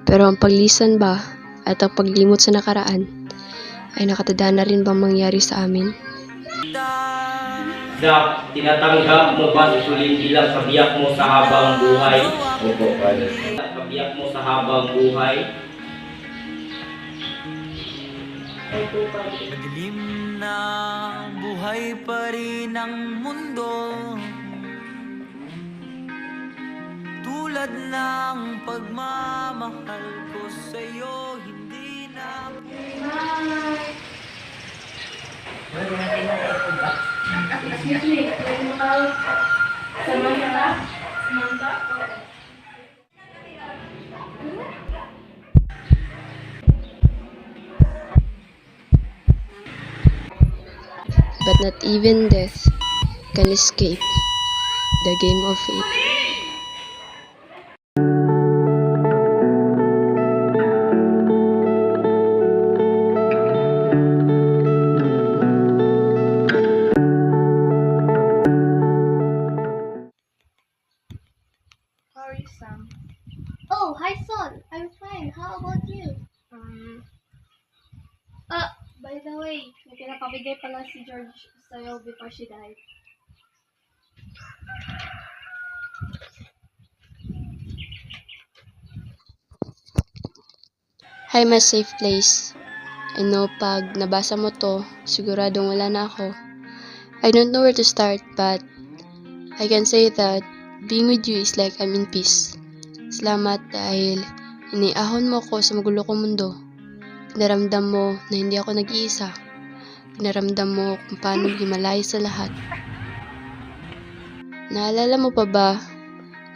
Pero ang paglisan ba at ang paglimot sa nakaraan ay nakatadhana rin bang mangyari sa amin? Zach, tinatanggap mo ba susulin bilang kabiyak mo sa habang buhay? Opo, Father. Kabiyak mo sa habang buhay? Madilim na buhay pa rin ang mundo, tulad ng pagmamahal ko sa'yo, hindi na. But not even death can escape the game of fate. How are you, Sam? Oh, hi Sol. I'm fine. How about you? By the way, may pinapabigay pala si George sa'yo before she died. Hi, my safe place. I know pag nabasa mo to, siguradong wala na ako. I don't know where to start, but I can say that being with you is like I'm in peace. Salamat dahil iniahon mo ko sa magulo kong mundo. Pinaramdam mo na hindi ako nag-iisa. Pinaramdam mo kung paano himalaya sa lahat. Naalala mo pa ba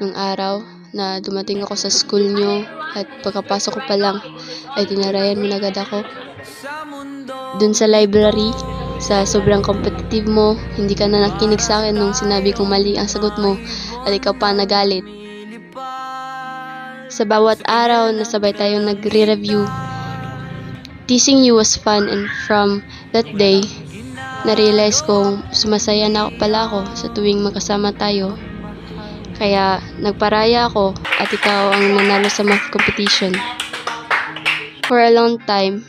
nung araw na dumating ako sa school nyo at pagkapasok ko pa lang ay tinarayan mo na agad ako? Dun sa library, sa sobrang competitive mo, hindi ka na nakinig sa akin nung sinabi kong mali ang sagot mo at ikaw pa nagalit. Sa bawat araw na sabay tayong nagre-review, teasing you was fun, and from that day, na-realize kong sumasaya na pala ako sa tuwing magkasama tayo. Kaya nagparaya ako at ikaw ang nanalo sa math competition. For a long time,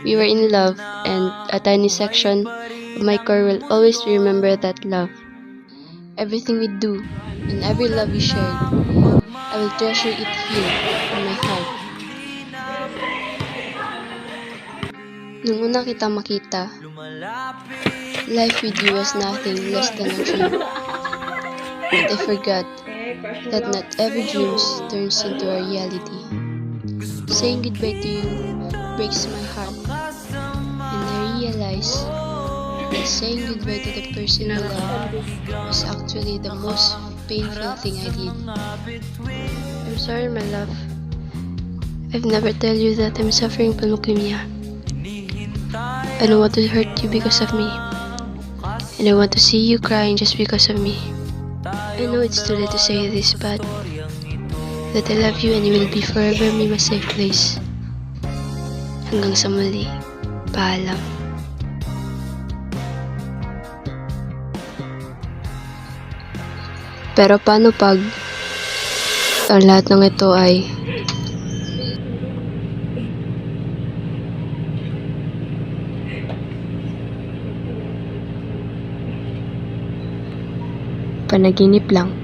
we were in love, and a tiny section of my core will always remember that love. Everything we do and every love we shared, I will treasure it here in my heart. Nung una kita makita, life with you was nothing less than a dream. But I forgot that not every dream turns into a reality. Saying goodbye to you breaks my heart, and I realize that saying goodbye to the person I love was actually the most painful thing I did. I'm sorry, my love. I've never tell you that I'm suffering from leukemia. I don't want to hurt you because of me, and I want to see you crying just because of me. I know it's too late to say this, but that I love you and you will be forever my safe place. Hanggang sa muli, paalam. Pero paano pag ang lahat ng ito ay panaginip lang?